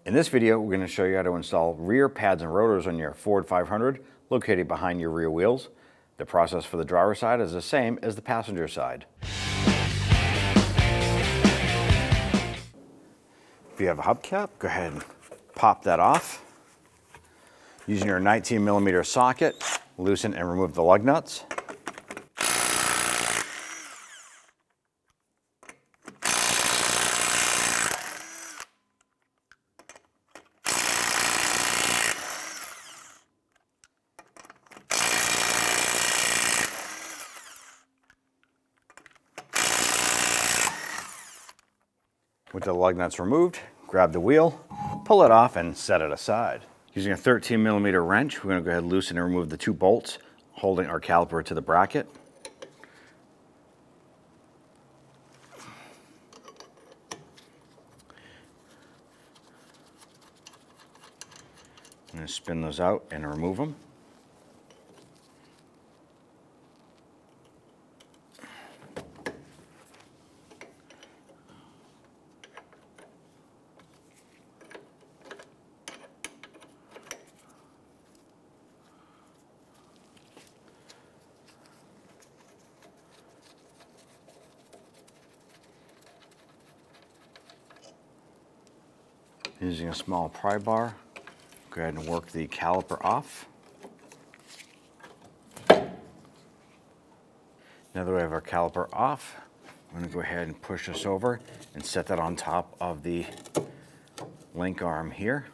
In this video, we're going to show you how to install rear pads and rotors on your Ford 500 located behind your rear wheels. The process for the driver's side is the same as the passenger side. If you have a hubcap, go ahead and pop that off. Using your 19mm socket, loosen and remove the lug nuts. With the lug nuts removed, grab the wheel, pull it off, and set it aside. Using a 13mm wrench, we're going to go ahead and loosen and remove the two bolts holding our caliper to the bracket. I'm going to spin those out and remove them. Using a small pry bar, go ahead and work the caliper off. Now that we have our caliper off, I'm going to go ahead and push this over and set that on top of the link arm here.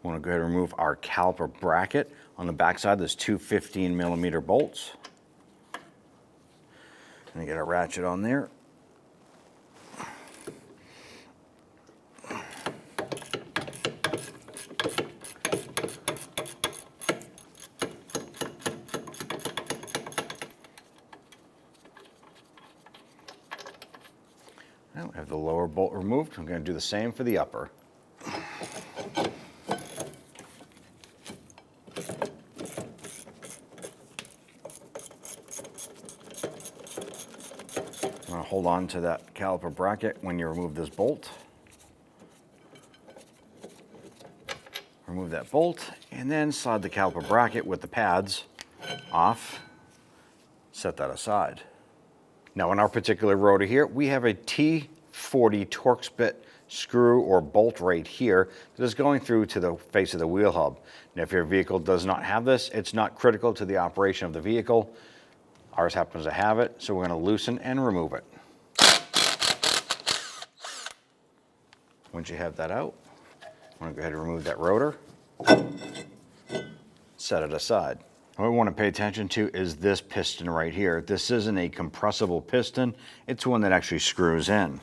I want to go ahead and remove our caliper bracket. On the back side, there's two 15mm bolts. And get a ratchet on there. Now we have the lower bolt removed. I'm going to do the same for the upper. I'm going to hold on to that caliper bracket when you remove this bolt. Remove that bolt and then slide the caliper bracket with the pads off. Set that aside. Now in our particular rotor here, we have a T40 Torx bit screw or bolt right here that is going through to the face of the wheel hub. Now if your vehicle does not have this, it's not critical to the operation of the vehicle. Ours happens to have it, so we're going to loosen and remove it. Once you have that out, I'm going to go ahead and remove that rotor, set it aside. What we want to pay attention to is this piston right here. This isn't a compressible piston, it's one that actually screws in.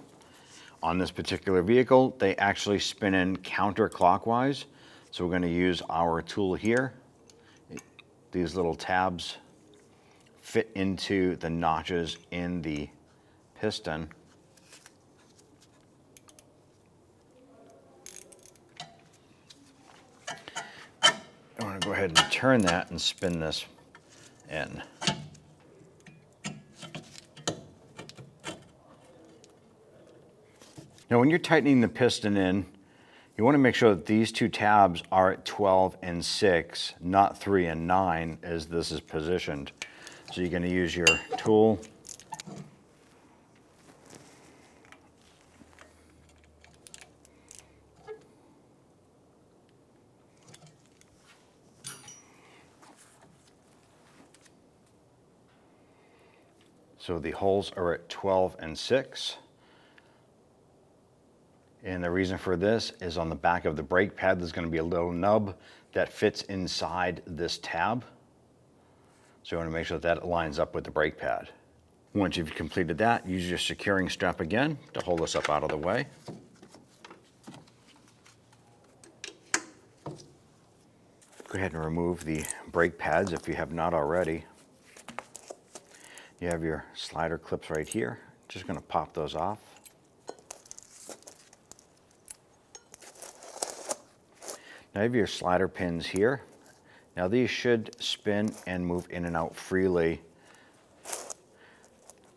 On this particular vehicle, they actually spin in counterclockwise. So we're going to use our tool here. These little tabs fit into the notches in the piston. I'm going to go ahead and turn that and spin this in. Now when you're tightening the piston in, you want to make sure that these two tabs are at 12 and 6, not 3 and 9 as this is positioned. So you're going to use your tool. So the holes are at 12 and 6. And the reason for this is on the back of the brake pad, there's going to be a little nub that fits inside this tab. So you want to make sure that lines up with the brake pad. Once you've completed that, use your securing strap again to hold this up out of the way. Go ahead and remove the brake pads if you have not already. You have your slider clips right here. Just going to pop those off. Now you have your slider pins here. Now these should spin and move in and out freely.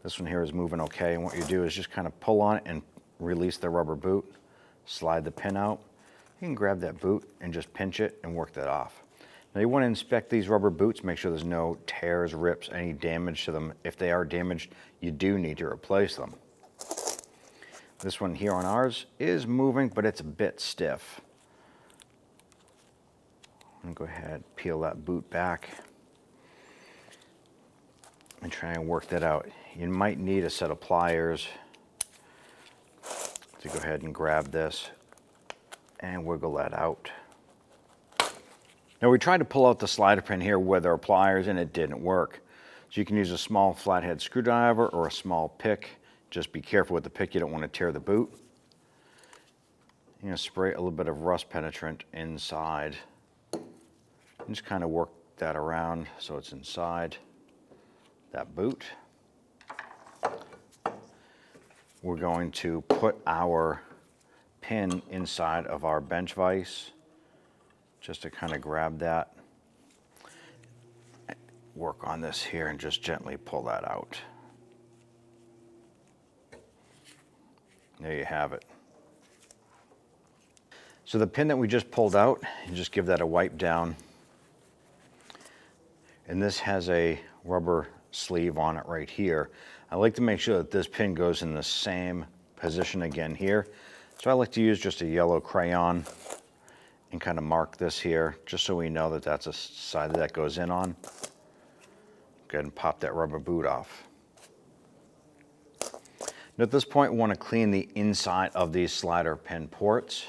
This one here is moving okay, and what you do is just kind of pull on it and release the rubber boot, slide the pin out. you can grab that boot and just pinch it and work that off. Now you want to inspect these rubber boots, make sure there's no tears, rips, any damage to them. If they are damaged, you do need to replace them. This one here on ours is moving, but it's a bit stiff. I'm going to go ahead and peel that boot back and try and work that out. You might need a set of pliers to go ahead and grab this and wiggle that out. Now we tried to pull out the slider pin here with our pliers and it didn't work. So you can use a small flathead screwdriver or a small pick. Just be careful with the pick, you don't want to tear the boot. You're going to spray a little bit of rust penetrant inside. And just kind of work that around so it's inside that boot. We're going to put our pin inside of our bench vise just to kind of grab that. Work on this here and just gently pull that out. There you have it. So the pin that we just pulled out, you just give that a wipe down. And this has a rubber sleeve on it right here. I like to make sure that this pin goes in the same position again here. So I like to use just a yellow crayon and kind of mark this here, just so we know that that's a side that goes in on. Go ahead and pop that rubber boot off. Now at this point, we want to clean the inside of these slider pin ports.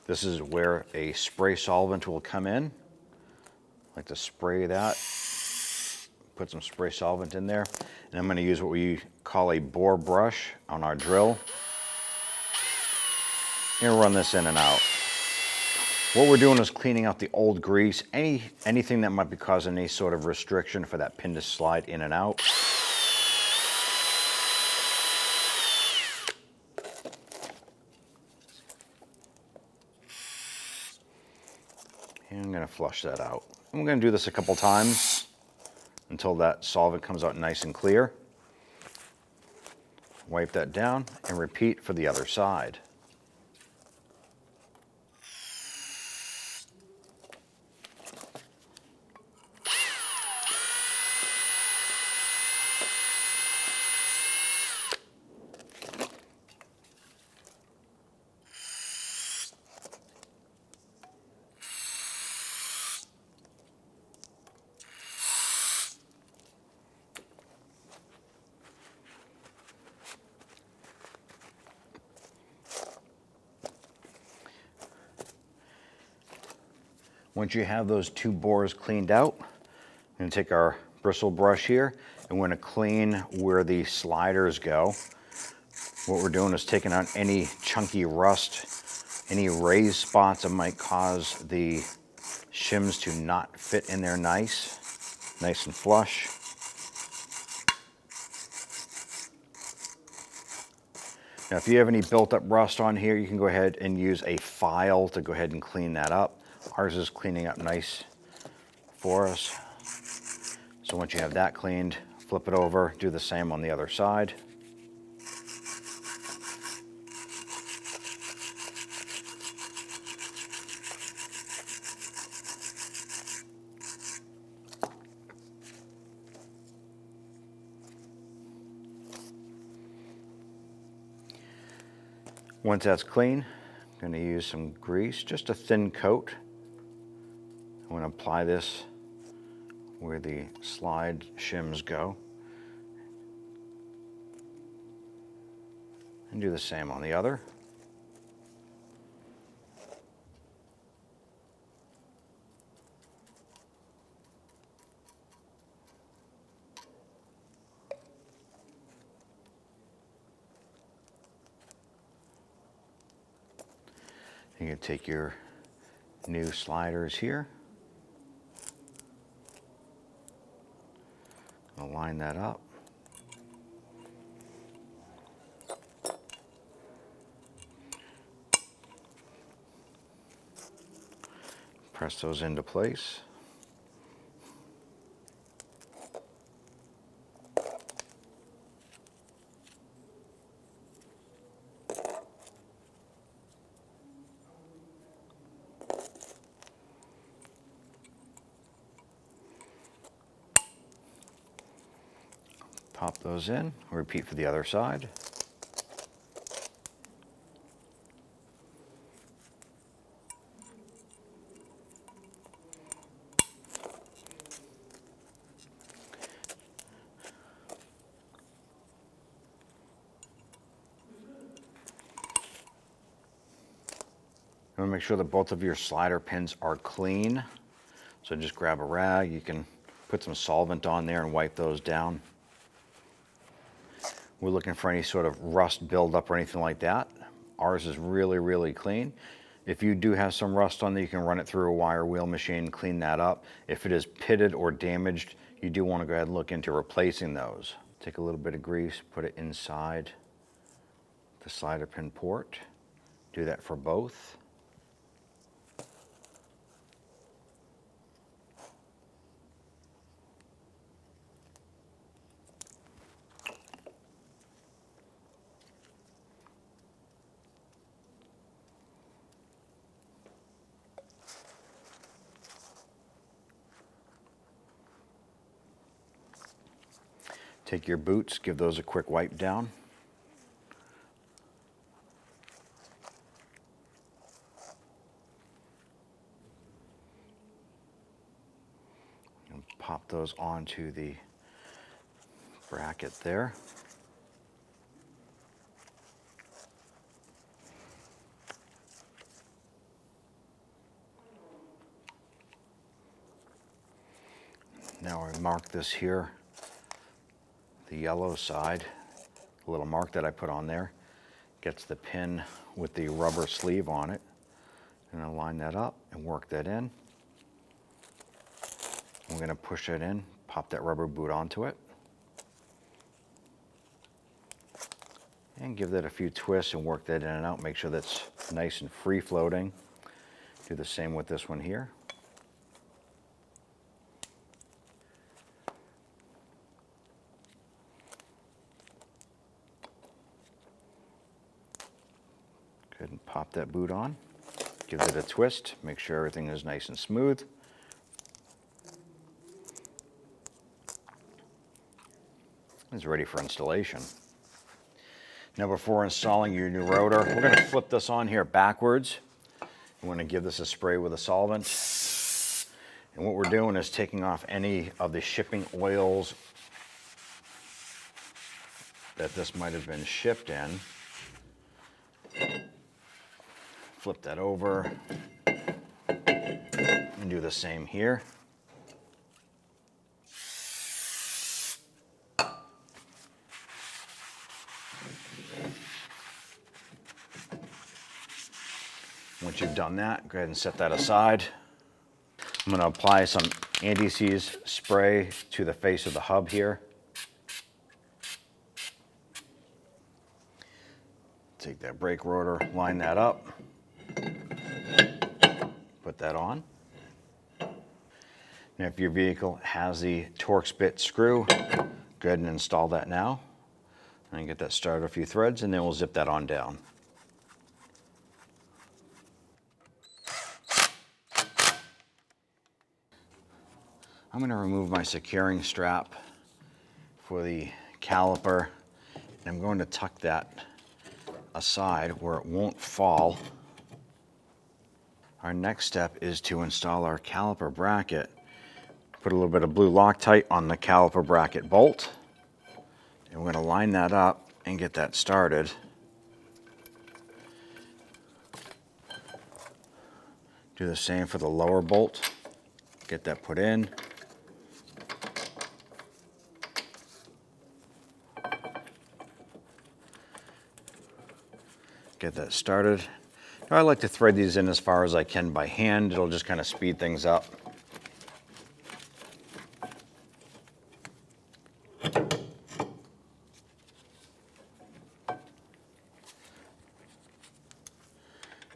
This is where a spray solvent will come in. I like to spray that, put some spray solvent in there, and I'm going to use what we call a bore brush on our drill and run this in and out. What we're doing is cleaning out the old grease, anything that might be causing any sort of restriction for that pin to slide in and out. And I'm going to flush that out. And we're going to do this a couple times until that solvent comes out nice and clear. Wipe that down and repeat for the other side. Once you have those two bores cleaned out, I'm going to take our bristle brush here and we're going to clean where the sliders go. What we're doing is taking out any chunky rust, any raised spots that might cause the shims to not fit in there nice and flush. Now if you have any built up rust on here, you can go ahead and use a file to go ahead and clean that up. Ours is cleaning up nice for us. So once you have that cleaned, flip it over, do the same on the other side. Once that's clean, I'm going to use some grease, just a thin coat. I'm going to apply this where the slide shims go. And do the same on the other. You can take your new sliders here. I'll line that up. Press those into place. Pop those in, repeat for the other side. You want to make sure that both of your slider pins are clean. So just grab a rag, you can put some solvent on there and wipe those down. We're looking for any sort of rust buildup or anything like that. Ours is really, really clean. If you do have some rust on there, you can run it through a wire wheel machine, clean that up. If it is pitted or damaged, you do want to go ahead and look into replacing those. Take a little bit of grease, put it inside the slider pin port. Do that for both. Take your boots, give those a quick wipe down. And pop those onto the bracket there. Now I mark this here, the yellow side, the little mark that I put on there gets the pin with the rubber sleeve on it. And I'll line that up and work that in. I'm going to push it in, pop that rubber boot onto it. And give that a few twists and work that in and out. Make sure that's nice and free floating. Do the same with this one here. Go ahead and pop that boot on. Give it a twist. Make sure everything is nice and smooth. It's ready for installation. Now before installing your new rotor, we're going to flip this on here backwards. We want to give this a spray with a solvent. And what we're doing is taking off any of the shipping oils that this might have been shipped in. Flip that over and do the same here. Once you've done that, go ahead and set that aside. I'm going to apply some anti-seize spray to the face of the hub here. Take that brake rotor, line that up, put that on. Now if your vehicle has the Torx bit screw, go ahead and install that now. And get that started a few threads, and then we'll zip that on down. I'm going to remove my securing strap for the caliper, and I'm going to tuck that aside where it won't fall. Our next step is to install our caliper bracket. Put a little bit of blue Loctite on the caliper bracket bolt, and we're going to line that up and get that started. Do the same for the lower bolt. Get that put in. Get that started. I like to thread these in as far as I can by hand. It'll just kind of speed things up.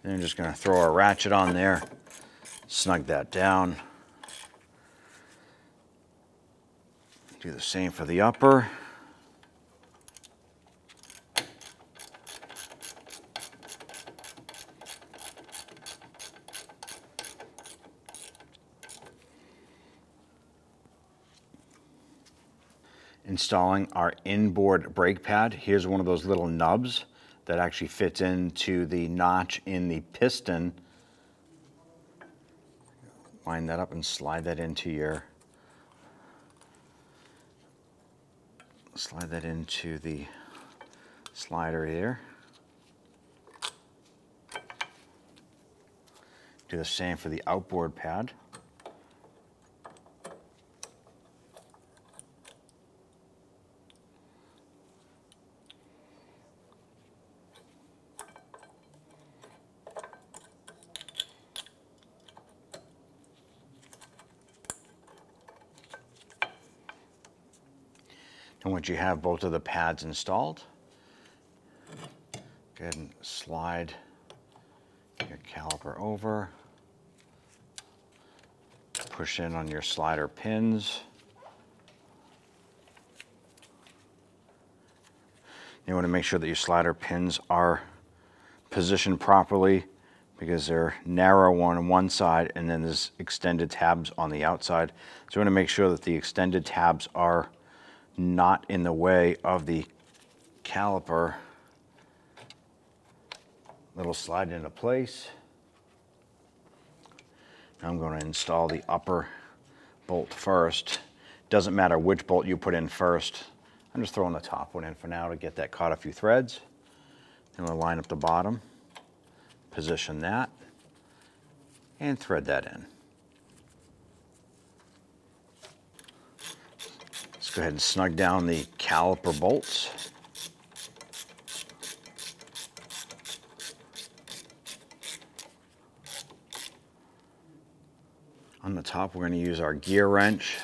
Then I'm just going to throw a ratchet on there, snug that down. Do the same for the upper. installing our inboard brake pad. Here's one of those little nubs that actually fits into the notch in the piston. Line that up and slide that into the slider here. Do the same for the outboard pad. And once you have both of the pads installed, go ahead and slide your caliper over, push in on your slider pins. You want to make sure that your slider pins are positioned properly because they're narrow on one side and then there's extended tabs on the outside. So you want to make sure that the extended tabs are not in the way of the caliper. Little slide into place. Now I'm going to install the upper bolt first. Doesn't matter which bolt you put in first. I'm just throwing the top one in for now to get that caught a few threads. Then we'll line up the bottom, position that, and thread that in. Let's go ahead and snug down the caliper bolts. On the top, we're going to use our gear wrench.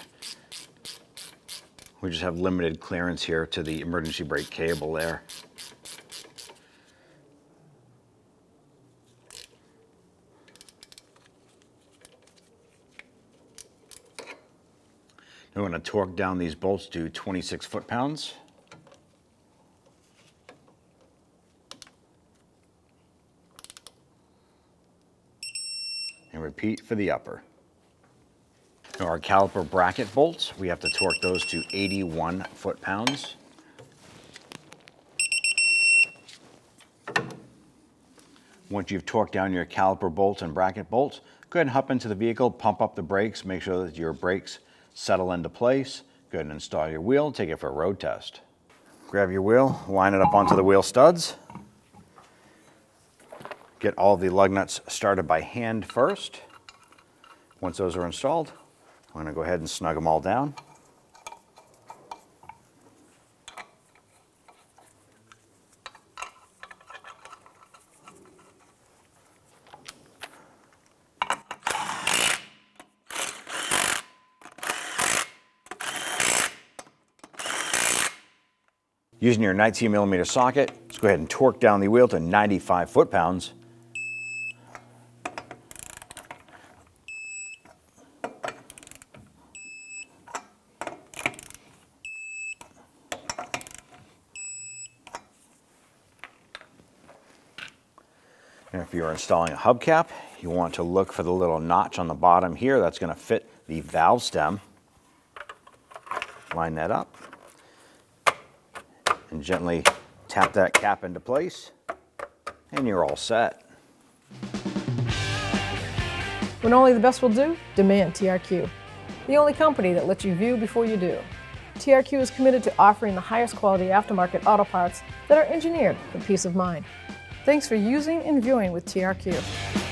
We just have limited clearance here to the emergency brake cable there. Now we're going to torque down these bolts to 26 foot-pounds. And repeat for the upper. Now our caliper bracket bolts, we have to torque those to 81 foot-pounds. Once you've torqued down your caliper bolts and bracket bolts, go ahead and hop into the vehicle, pump up the brakes, make sure that your brakes settle into place. Go ahead and install your wheel, take it for a road test. Grab your wheel, line it up onto the wheel studs. Get all the lug nuts started by hand first. Once those are installed, I'm going to go ahead and snug them all down. Using your 19mm socket, let's go ahead and torque down the wheel to 95 foot-pounds. And if you're installing a hubcap, you want to look for the little notch on the bottom here. That's going to fit the valve stem. Line that up and gently tap that cap into place, and you're all set. When only the best will do, demand TRQ. The only company that lets you view before you do. TRQ is committed to offering the highest quality aftermarket auto parts that are engineered for peace of mind. Thanks for using and viewing with TRQ.